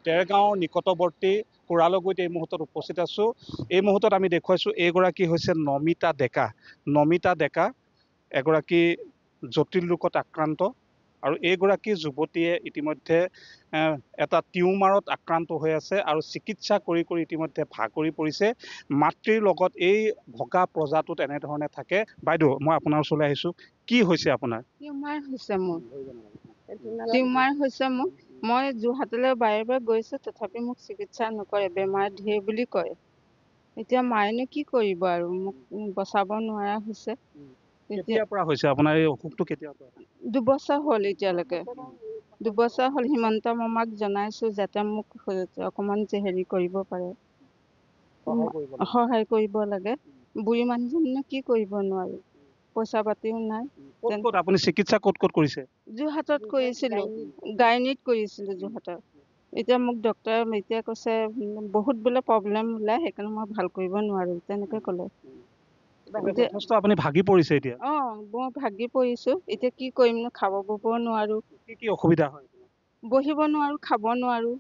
দেৰগাঁৱৰ নিকটৱৰ্তী কোৰালগুৰিত এই মুহূৰ্তত উপস্থিত আছোঁ। এই মুহূৰ্তত আমি দেখুৱাইছোঁ এইগৰাকী হৈছে নমিতা ডেকা। নমিতা ডেকা এগৰাকী জটিল ৰোগত আক্ৰান্ত আৰু এইগৰাকী যুৱতীয়ে ইতিমধ্যে এটা টিউমাৰত আক্ৰান্ত হৈ আছে আৰু চিকিৎসা কৰি কৰি ইতিমধ্যে ভাগৰি পৰিছে। মাতৃৰ লগত এই ভগা প্ৰজাটোত এনেধৰণে থাকে। বাইদেউ, মই আপোনাৰ ওচৰলৈ আহিছোঁ। কি হৈছে আপোনাৰ? টিউমাৰ হৈছে মোৰ। টিউমাৰ হৈছে মোৰ। মই যোৰহাটলৈ বাৰে বাৰে গৈছোঁ, তথাপি মোক চিকিৎসা নকৰে, বেমাৰ ধেৰ বুলি কয়। এতিয়া মায়েনো কি কৰিব আৰু, মোক বচাব নোৱাৰা হৈছে। কেতিয়াৰ পৰা হৈছে আপোনাৰ এই অসুখটো? কেতিয়াৰ পৰা? 2 বছৰ হ'ল এতিয়ালৈকে। 2 বছৰ হ'ল। হিমন্ত মামাক জনাইছোঁ যাতে মোক অকণমান হেৰি কৰিব পাৰে, সহায় কৰিব লাগে। বুঢ়ী মানুহজনীনো কি কৰিব নোৱাৰো, পইচা পাতিও নাই। ক'ত ক'ত আপুনি চিকিৎসা ক'ত ক'ত কৰিছে? যোৰহাটত কৰিছিলোঁ, গাইনীত কৰিছিলোঁ যোৰহাটত। এতিয়া মোক ডক্টৰে এতিয়া কৈছে বহুত বোলে প্ৰব্লেম ওলাই, সেইকাৰণে মই ভাল কৰিব নোৱাৰো, তেনেকে ক'লে। যথেষ্ট আপুনি ভাগি পৰিছে এতিয়া। মই ভাগি পৰিছোঁ। এতিয়া কি কৰিম, খাব বব নোৱাৰো, কি কি অসুবিধা হয়? বহিব নোৱাৰো, খাব নোৱাৰো,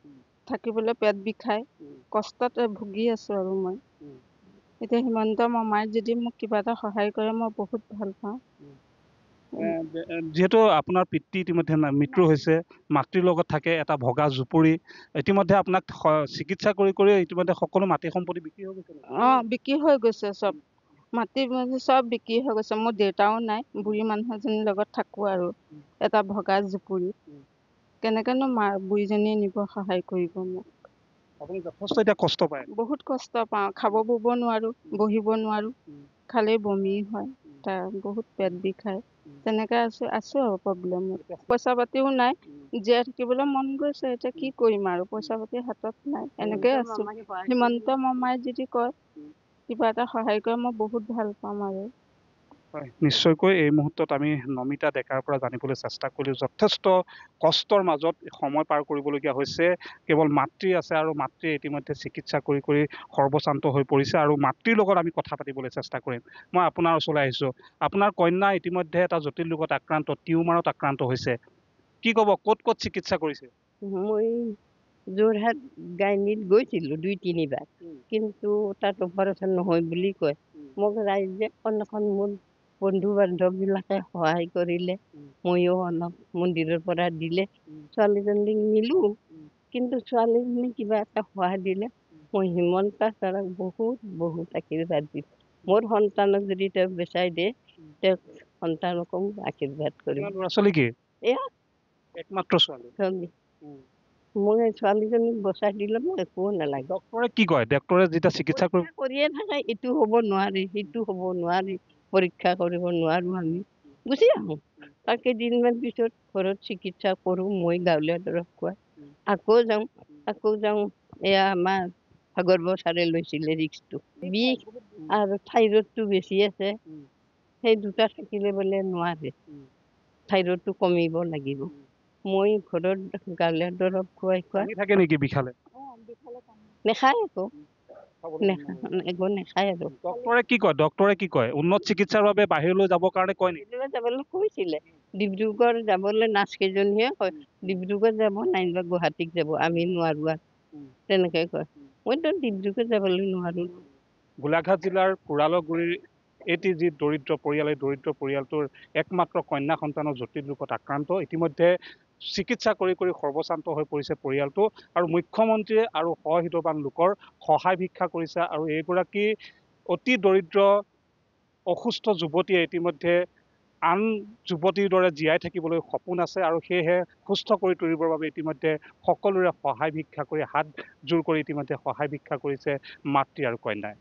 থাকিবলৈ পেট বিষায়, কষ্টত ভুগি আছো আৰু মই। এতিয়া হিমন্ত মামাই যদি মোক কিবা এটা সহায় কৰে মই বহুত ভাল পাওঁ। যিহেতু আপোনাৰ পিতৃ ইতিমধ্যে মৃত্যু হৈছে, মাতৃৰ লগত থাকে এটা ভগা জুপুৰি, ইতিমধ্যে আপোনাক চিকিৎসা কৰি কৰি ইতিমধ্যে সকলো মাটি সম্পত্তি বিক্ৰী হৈ গৈছে। বিক্ৰী হৈ গৈছে চব। মাটি চব বিক্ৰী হৈ গৈছে। মোৰ দেউতাও নাই, বুঢ়ী মানুহ এজনীৰ লগত থাকো আৰু এটা ভগা জুপুৰি। কেনেকেনো বুঢ়ীজনীয়ে নিব সহায় কৰিব মোক? আপুনি যথেষ্ট এতিয়া কষ্ট পায়। বহুত কষ্ট পাওঁ, খাব বব নোৱাৰো, বহিব নোৱাৰো, খালেই বমি হয়, তাৰ বহুত পেট বিষায়, তেনেকে আছো আৰু প্ৰব্লেমত। পইচা পাতিও নাই, জীয়াই থাকিবলৈ মন গৈছে, এতিয়া কি কৰিম আৰু, পইচা পাতি হাতত নাই, এনেকে আছো। হিমন্ত মামাই যদি কয় কিবা এটা সহায় কৰে মই বহুত ভাল পাম আৰু। হয়, নিশ্চয়কৈ এই মুহূৰ্তত আমি নমিতা ডেকাৰ পৰা জানিবলৈ চেষ্টা কৰিলোঁ। যথেষ্ট কষ্টৰ মাজত সময় পাৰ কৰিবলগীয়া হৈছে। কেৱল মাতৃ আছে আৰু মাতৃয়ে ইতিমধ্যে চিকিৎসা কৰি কৰি সৰ্বশান্ত হৈ পৰিছে আৰু মাতৃৰ লগত আমি কথা পাতিবলৈ চেষ্টা কৰিম। মই আপোনাৰ ওচৰলৈ আহিছোঁ। আপোনাৰ কন্যা ইতিমধ্যে এটা জটিল ৰোগত আক্ৰান্ত, টিউমাৰত আক্ৰান্ত হৈছে। কি ক'ব, ক'ত ক'ত চিকিৎসা কৰিছে? মই যোৰহাট গাইনীত গৈছিলোঁ 2-3 বাৰ, কিন্তু তাত অপাৰেশ্যন নহয় বুলি কয়। মোক ৰাইজে অকণ মোৰ বন্ধু বান্ধৱ বিলাকে সহায় কৰিলে, ময়ো অলপ মন্দিৰৰ পৰা দিলে, ছোৱালীজনীক নিলো, কিন্তু ছোৱালীজনী কিবা এটা সহায় দিলে। মই হিমন্ত ছাৰক বহুত বহুত আশীৰ্বাদ দিছোঁ। মোৰ সন্তানক যদি তেওঁক বচাই দিয়ে, তেওঁক সন্তানকো আশীৰ্বাদ কৰিম। ল'ৰা ছোৱালী কি? এয়া একমাত্ৰ ছোৱালী। মই ছোৱালীজনীক বচাই দিলে মোক একো নালাগে। ডক্টৰে কি কয়? ডক্টৰে যেতিয়া চিকিৎসা কৰিয়ে থাকে, এইটো হ'ব নোৱাৰি, সেইটো হ'ব নোৱাৰি, পৰীক্ষা কৰিব নোৱাৰো, আমি গুচি আহোঁ। তাৰ কেইদিনমান পিছত ঘৰত চিকিৎসা কৰোঁ, মই গাঁৱলীয়া দৰৱ খুৱাই আকৌ যাওঁ। এয়া আমাৰ ভাগৱত ছাৰে লৈছিলে ৰিক্সটো, বিষ আৰু থাইৰয়ডটো বেছি আছে, সেই দুটা থাকিলে বোলে নোৱাৰে, থাইৰয়ডটো কমিব লাগিব। মই ঘৰত গাঁৱলীয়া দৰৱ খুৱাই থাকে নেকি বিষালে? নেখায় একো, একো নেখায় আৰু। ডক্টৰে কি কয়? ডক্টৰে কি কয়? উন্নত চিকিৎসাৰ বাবে বাহিৰলৈ যাবৰ কাৰণে কয় নেকি? যাবলৈ কৈছিলে, ডিব্ৰুগড় যাবলৈ নাৰ্ছ কেইজনীয়ে কয়, ডিব্ৰুগড় যাব নাইবা গুৱাহাটীত যাব, আমি নোৱাৰো আৰু তেনেকে কয়। মইতো ডিব্ৰুগড় যাবলৈ নোৱাৰো। গোলাঘাট জিলাৰ কোৰালগুৰিৰ এটি যি দৰিদ্ৰ পৰিয়াল, এই দৰিদ্ৰ পৰিয়ালটোৰ একমাত্ৰ কন্যা সন্তানৰ জটিল ৰোগত আক্ৰান্ত। ইতিমধ্যে চিকিৎসা কৰি কৰি সৰ্বশান্ত হৈ পৰিছে পৰিয়ালটো, আৰু মুখ্যমন্ত্ৰীয়ে আৰু সহৃদয়বান লোকৰ সহায় ভিক্ষা কৰিছে। আৰু এইগৰাকী অতি দৰিদ্ৰ অসুস্থ যুৱতীয়ে ইতিমধ্যে আন যুৱতীৰ দৰে জীয়াই থাকিবলৈ সপোন আছে, আৰু সেয়েহে সুস্থ কৰি তুলিবৰ বাবে ইতিমধ্যে সকলোৰে সহায় ভিক্ষা কৰি, হাত জোৰ কৰি ইতিমধ্যে সহায় ভিক্ষা কৰিছে মাতৃ আৰু কন্যাই।